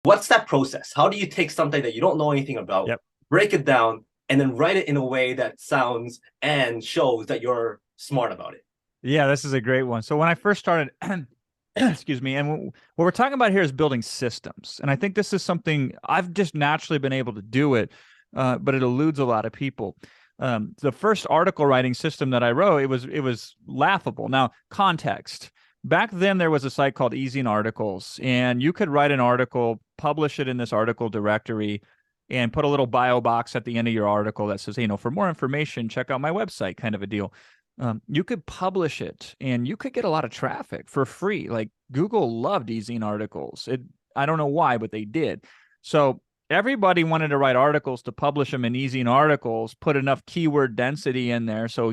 What's that process? How do you take something that you don't know anything about, Yep. break it down, and then write it in a way that sounds and shows that you're smart about it? Yeah, this is a great one. So when I first started, excuse me, and what we're talking about here is building systems. And I think this is something I've just naturally been able to do it, but it eludes a lot of people. The first article writing system that I wrote, it was laughable. Now, context. Back then, there was a site called Easy in Articles, and you could write an article, publish it in this article directory, and put a little bio box at the end of your article that says, for more information, check out my website, kind of a deal. You could publish it and you could get a lot of traffic for free. Like Google loved Easy articles. I don't know why, but they did. So everybody wanted to write articles to publish them in Easy articles, put enough keyword density in there. So,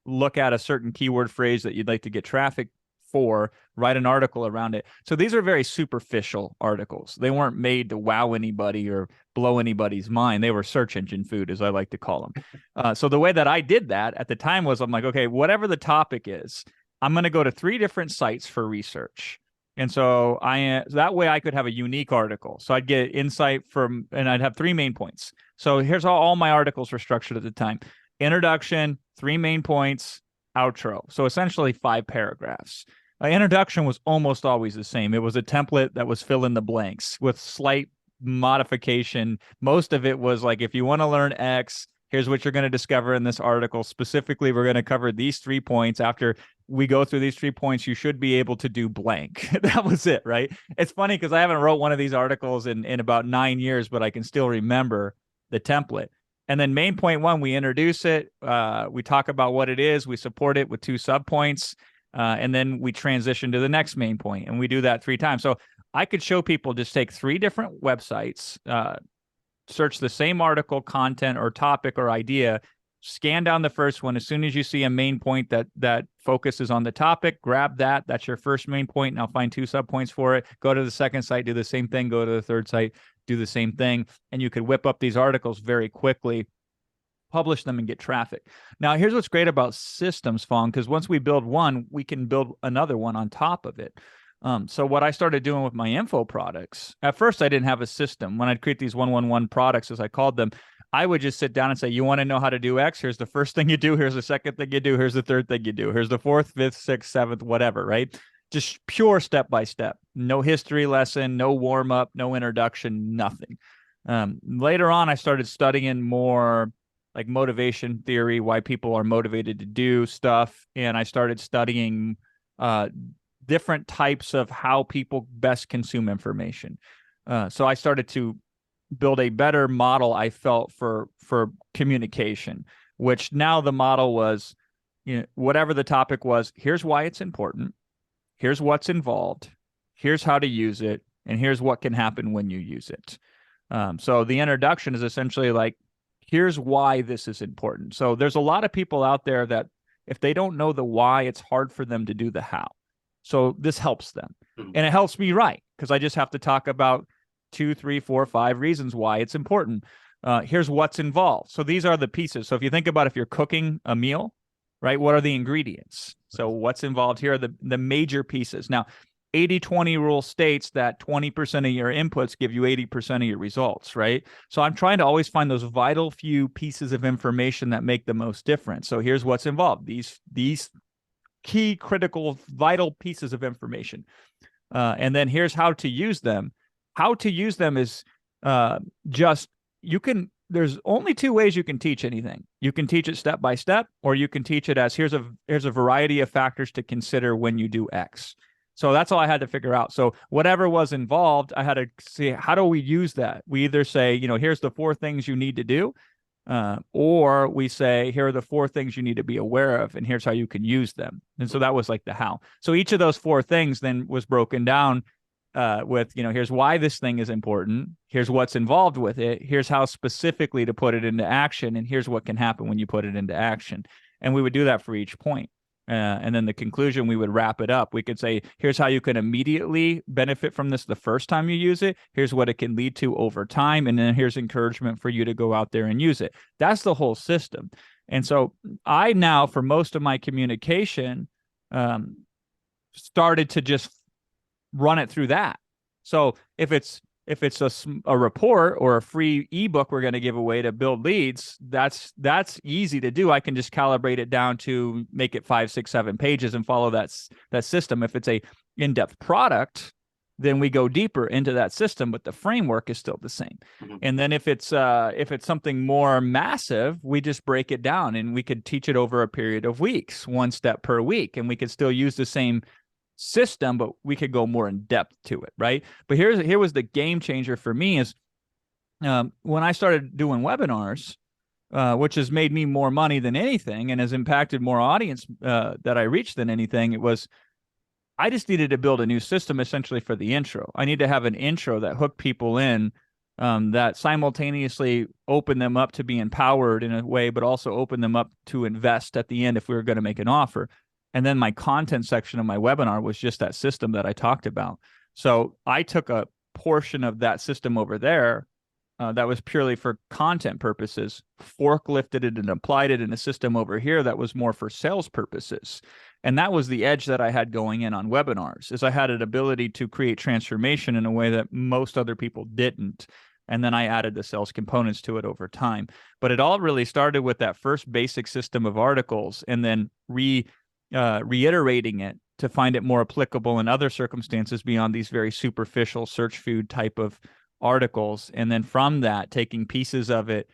look at a certain keyword phrase that you'd like to get traffic for, write an article around it. So these are very superficial articles. They weren't made to wow anybody or blow anybody's mind. They were search engine food, as I like to call them. So the way that I did that at the time was I'm like, okay, whatever the topic is, I'm going to go to 3 different sites for research. And so that way I could have a unique article. So I'd get insight from, and I'd have 3 main points. So here's how all my articles were structured at the time: introduction, 3 main points, outro. So essentially 5 paragraphs. Introduction was almost always the same. It was a template that was fill in the blanks with slight modification. Most of it was like, if you want to learn X, here's what you're going to discover in this article. Specifically, we're going to cover these 3 points. After we go through these 3 points, you should be able to do blank. That was it, right? It's funny because I haven't wrote one of these articles in about 9 years, but I can still remember the template. And then main point 1, we introduce it. We talk about what it is. We support it with 2 subpoints. And then we transition to the next main point, and we do that 3 times. So I could show people, just take 3 different websites, search the same article, content, or topic or idea, scan down the first one. As soon as you see a main point that focuses on the topic, grab that. That's your first main point, and I'll find 2 subpoints for it. Go to the second site, do the same thing. Go to the third site, do the same thing. And you could whip up these articles very quickly, publish them, and get traffic. Now, here's what's great about systems, Fong, because once we build one, we can build another one on top of it. So what I started doing with my info products, at first I didn't have a system. When I'd create these 111 products, as I called them, I would just sit down and say, you want to know how to do X? Here's the first thing you do. Here's the second thing you do. Here's the third thing you do. Here's the 4th, 5th, 6th, 7th, whatever, right? Just pure step by step. No history lesson, no warm up, no introduction, nothing. Later on, I started studying more like motivation theory, why people are motivated to do stuff. And I started studying different types of how people best consume information. So I started to build a better model, I felt, for communication, which now the model was, whatever the topic was, here's why it's important, here's what's involved, here's how to use it, and here's what can happen when you use it. So the introduction is essentially like, here's why this is important. So there's a lot of people out there that if they don't know the why, it's hard for them to do the how. So this helps them. And it helps me write, because I just have to talk about 2, 3, 4, 5 reasons why it's important. Here's what's involved. So these are the pieces. So if you think about, if you're cooking a meal, right, what are the ingredients? So what's involved here are the major pieces. Now, 80-20 rule states that 20% of your inputs give you 80% of your results, right? So I'm trying to always find those vital few pieces of information that make the most difference. So here's what's involved. These key, critical, vital pieces of information. And then here's how to use them. How to use them is there's only 2 ways you can teach anything. You can teach it step by step, or you can teach it as here's a variety of factors to consider when you do X. So that's all I had to figure out. So whatever was involved, I had to see, how do we use that? We either say, here's the 4 things you need to do, or we say, here are the 4 things you need to be aware of, and here's how you can use them. And so that was like the how. So each of those 4 things then was broken down with, here's why this thing is important, here's what's involved with it, here's how specifically to put it into action, and here's what can happen when you put it into action. And we would do that for each point. And then the conclusion, we would wrap it up. We could say, here's how you can immediately benefit from this the first time you use it. Here's what it can lead to over time. And then here's encouragement for you to go out there and use it. That's the whole system. And so I now, for most of my communication, started to just run it through that. So if it's If it's a report or a free ebook we're going to give away to build leads, that's easy to do. I can just calibrate it down to make it 5, 6, 7 pages and follow that system. If it's a in-depth product, then we go deeper into that system, but the framework is still the same. Mm-hmm. And then if it's something more massive, we just break it down, and we could teach it over a period of weeks, 1 step per week, and we could still use the same system, but we could go more in depth to it, right? But here was the game changer for me is when I started doing webinars, which has made me more money than anything and has impacted more audience that I reached than anything. It was, I just needed to build a new system essentially for the intro. I need to have an intro that hooked people in, that simultaneously opened them up to be empowered in a way, but also opened them up to invest at the end if we were going to make an offer. And then my content section of my webinar was just that system that I talked about. So I took a portion of that system over there that was purely for content purposes, forklifted it and applied it in a system over here that was more for sales purposes. And that was the edge that I had going in on webinars, is I had an ability to create transformation in a way that most other people didn't. And then I added the sales components to it over time. But it all really started with that first basic system of articles, and then reiterating it to find it more applicable in other circumstances beyond these very superficial search food type of articles. And then from that, taking pieces of it,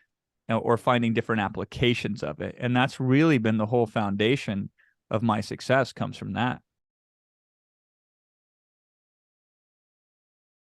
or finding different applications of it. And that's really been the whole foundation of my success, comes from that.